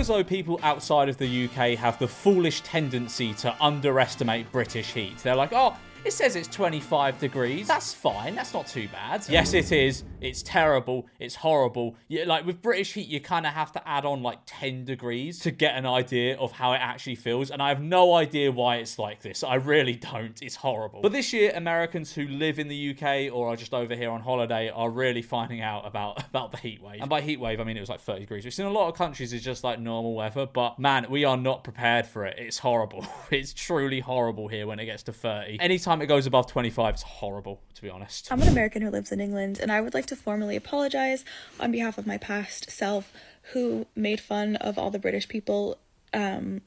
as though people outside of the UK have the foolish tendency to underestimate British heat. They're like, oh, it says it's 25 degrees. That's fine. That's not too bad. Yes, it is. It's terrible. It's horrible. Like with British heat, you kind of have to add on like 10 degrees to get an idea of how it actually feels. And I have no idea why it's like this. I really don't. It's horrible. But this year, Americans who live in the UK or are just over here on holiday are really finding out about the heat wave. And by heat wave, I mean it was like 30 degrees, which in a lot of countries is just like normal weather. But man, we are not prepared for it. It's horrible. It's truly horrible here when it gets to 30. Anytime it goes above 25, it's horrible, to be honest. I'm an American who lives in England, and I would like to formally apologize on behalf of my past self who made fun of all the British people and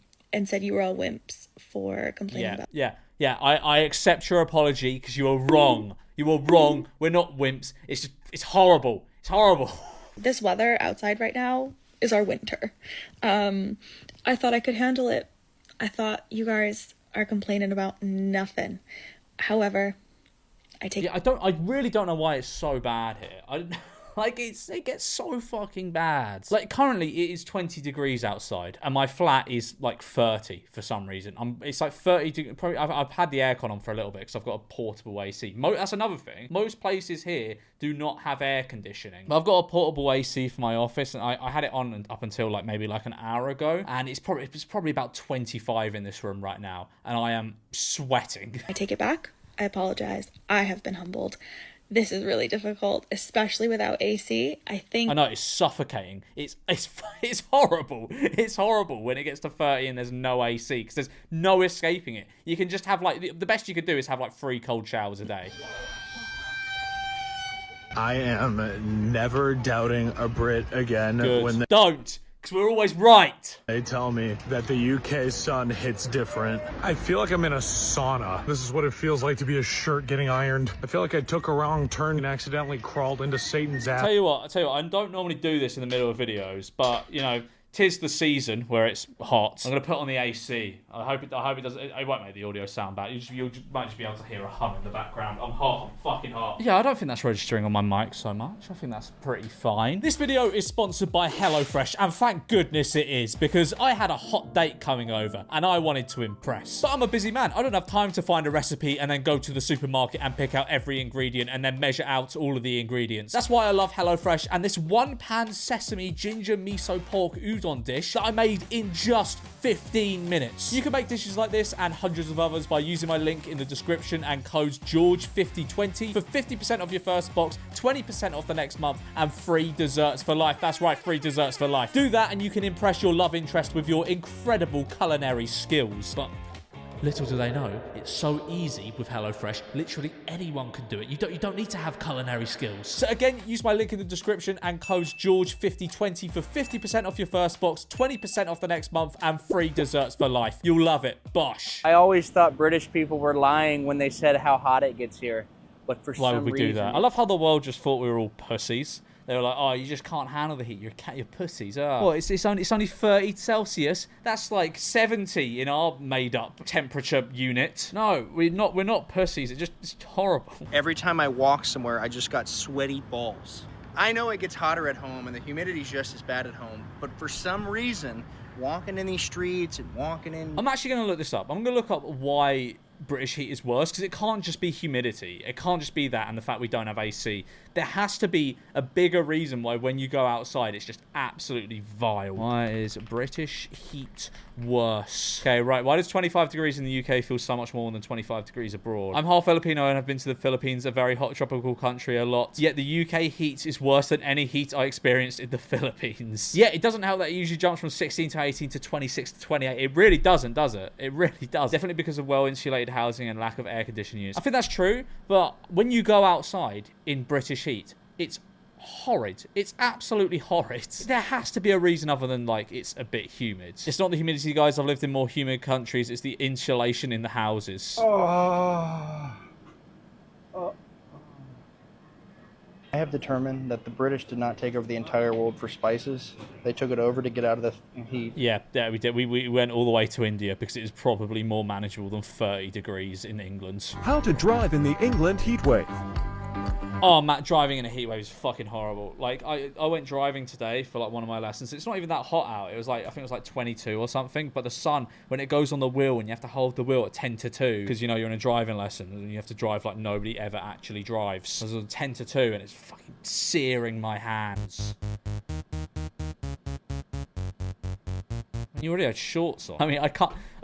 said you were all wimps for complaining about. Yeah, I accept your apology because you were wrong. You were wrong. We're not wimps. It's horrible. It's horrible. This weather outside right now is our winter. I thought I could handle it. I thought you guys are complaining about nothing. However, I really don't know why it's so bad here. It gets so fucking bad. Like currently it is 20 degrees outside and my flat is like 30 for some reason. It's like 30 probably. I've had the aircon on for a little bit because I've got a portable AC. That's another thing. Most places here do not have air conditioning. But I've got a portable AC for my office and I had it on up until like maybe like an hour ago, and it's probably about 25 in this room right now and I am sweating. I take it back. I apologize. I have been humbled. This is really difficult, especially without AC. I know, it's suffocating. It's horrible. It's horrible when it gets to 30 and there's no AC because there's no escaping it. You can just have like, the best you could do is have like 3 cold showers a day. I am never doubting a Brit again. Good. Don't! Because we're always right. They tell me that the UK sun hits different. I feel like I'm in a sauna. This is what it feels like to be a shirt getting ironed. I feel like I took a wrong turn and accidentally crawled into Satan's ass. I tell you what, I don't normally do this in the middle of videos, but, you know, 'tis the season where it's hot. I'm going to put on the AC. I hope it doesn't. It won't make the audio sound bad. You might just be able to hear a hum in the background. I'm hot. I'm fucking hot. Yeah, I don't think that's registering on my mic so much. I think that's pretty fine. This video is sponsored by HelloFresh, and thank goodness it is, because I had a hot date coming over, and I wanted to impress. But I'm a busy man. I don't have time to find a recipe and then go to the supermarket and pick out every ingredient and then measure out all of the ingredients. That's why I love HelloFresh, and this one-pan sesame ginger miso pork udon dish that I made in just 15 minutes. You can make dishes like this and hundreds of others by using my link in the description and codes George5020 for 50% off your first box, 20% off the next month, and free desserts for life. That's right, free desserts for life. Do that and you can impress your love interest with your incredible culinary skills. But little do they know, it's so easy with HelloFresh. Literally anyone can do it. You don't need to have culinary skills. So again, use my link in the description and code George5020 for 50% off your first box, 20% off the next month, and free desserts for life. You'll love it. Bosh. I always thought British people were lying when they said how hot it gets here. But for why some would we reason, do that? I love how the world just thought we were all pussies. They were like, oh, you just can't handle the heat. You're pussies. Oh. Well, it's only 30 Celsius. That's like 70 in our made-up temperature unit. No, we're not pussies. It's horrible. Every time I walk somewhere, I just got sweaty balls. I know it gets hotter at home and the humidity's just as bad at home, but for some reason, walking in these streets and walking in... I'm actually going to look this up. I'm going to look up why British heat is worse, because it can't just be humidity. It can't just be that and the fact we don't have AC. There has to be a bigger reason why when you go outside it's just absolutely vile. Why is British heat worse? Okay, right. Why does 25 degrees in the UK feel so much more than 25 degrees abroad? I'm half Filipino and have been to the Philippines, a very hot tropical country, a lot. Yet the UK heat is worse than any heat I experienced in the Philippines. Yeah, it doesn't help that it usually jumps from 16 to 18 to 26 to 28. It really doesn't, does it? It really does. Definitely because of well-insulated housing and lack of air conditioning units. I think that's true, but when you go outside in British heat, it's horrid. It's absolutely horrid. There has to be a reason other than, like, it's a bit humid. It's not the humidity, guys. I've lived in more humid countries. It's the insulation in the houses. I have determined that the British did not take over the entire world for spices. They took it over to get out of the heat. Yeah, we did. We went all the way to India because it was probably more manageable than 30 degrees in England. How to drive in the England heatwave. Oh, Matt, driving in a heat wave is fucking horrible. Like, I went driving today for like one of my lessons. It's not even that hot out. It was like, I think it was like 22 or something. But the sun, when it goes on the wheel and you have to hold the wheel at 10 to 2, because, you know, you're in a driving lesson and you have to drive like nobody ever actually drives. So it was 10 to 2 and it's fucking searing my hands. You already had shorts on. I mean, I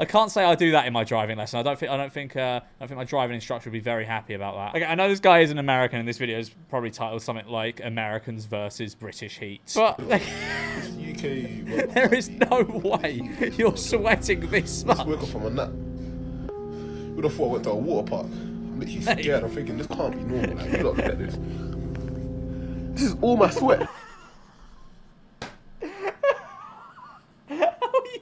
can't say I do that in my driving lesson. I don't think my driving instructor would be very happy about that. Okay, I know this guy is an American, and this video is probably titled something like "Americans versus British Heat." But like, UK, there is no way you're sweating this much. I woke up from a nap. Would have thought I went to a water park. I'm literally scared. I'm thinking this can't be normal. Like, you look at this. This is all my sweat.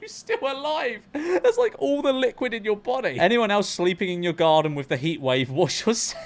Still alive. That's like all the liquid in your body. Anyone else sleeping in your garden with the heat wave, wash yourself.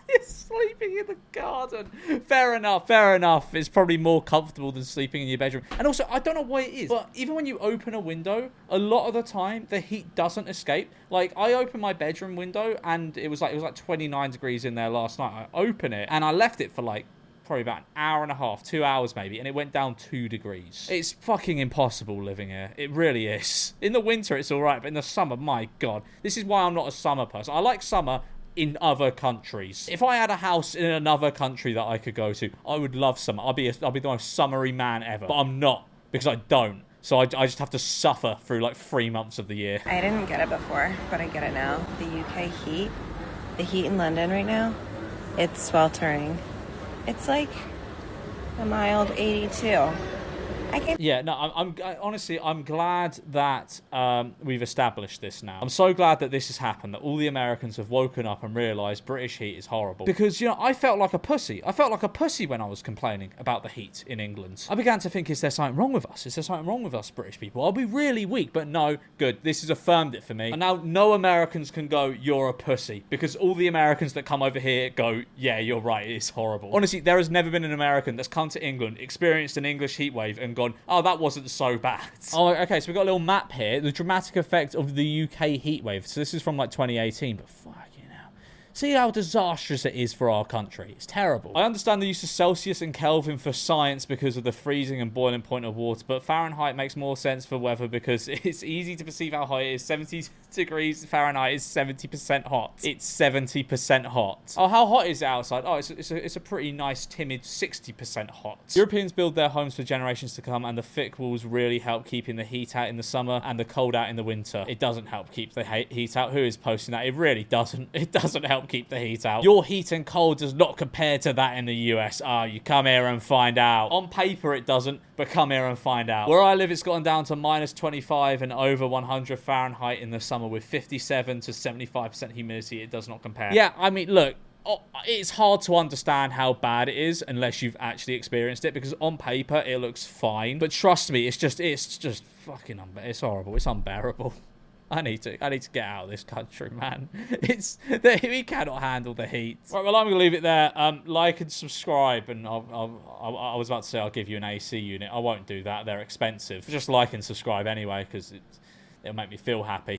You're sleeping in the garden. Fair enough. It's probably more comfortable than sleeping in your bedroom. And also, I don't know why it is, but even when you open a window, a lot of the time the heat doesn't escape. Like, I opened my bedroom window and it was like 29 degrees in there last night. I open it and I left it for like probably about an hour and a half, 2 hours maybe, and it went down 2 degrees. It's fucking impossible living here. It really is. In the winter, it's all right, but in the summer, my God. This is why I'm not a summer person. I like summer in other countries. If I had a house in another country that I could go to, I would love summer. I'll be the most summery man ever, but I'm not, because I don't. So I just have to suffer through like 3 months of the year. I didn't get it before, but I get it now. The UK heat, the heat in London right now, it's sweltering. It's like a mild 82. Yeah, no, honestly, I'm glad that we've established this now. I'm so glad that this has happened, that all the Americans have woken up and realised British heat is horrible. Because, you know, I felt like a pussy. I felt like a pussy when I was complaining about the heat in England. I began to think, is there something wrong with us? Is there something wrong with us, British people? I'll be really weak, but no, good. This has affirmed it for me. And now no Americans can go, you're a pussy. Because all the Americans that come over here go, yeah, you're right, it's horrible. Honestly, there has never been an American that's come to England, experienced an English heat wave, and gone, oh, that wasn't so bad. Oh, okay, so we've got a little map here. The dramatic effect of the UK heat wave. So this is from like 2018, but fucking hell. See how disastrous it is for our country. It's terrible. I understand the use of Celsius and Kelvin for science because of the freezing and boiling point of water, but Fahrenheit makes more sense for weather because it's easy to perceive how hot it is. 70 degrees Fahrenheit is 70% hot. It's 70% hot. Oh, how hot is it outside? Oh, it's a pretty nice, timid 60% hot. Europeans build their homes for generations to come, and the thick walls really help keeping the heat out in the summer and the cold out in the winter. It doesn't help keep the heat out. Who is posting that? It really doesn't. It doesn't help keep the heat out. Your heat and cold does not compare to that in the US. You come here and find out. On paper, it doesn't, but come here and find out. Where I live, it's gotten down to minus 25 and over 100 Fahrenheit in the summer with 57 to 75% humidity. It does not compare. Yeah, I mean, look, it's hard to understand how bad it is unless you've actually experienced it, because on paper it looks fine, but trust me, it's just fucking it's horrible. It's unbearable. I need to get out of this country, man. We cannot handle the heat. Right, well, I'm gonna leave it there. Like and subscribe, and I was about to say I'll give you an AC unit. I won't do that. They're expensive. Just like and subscribe anyway, because it'll make me feel happy.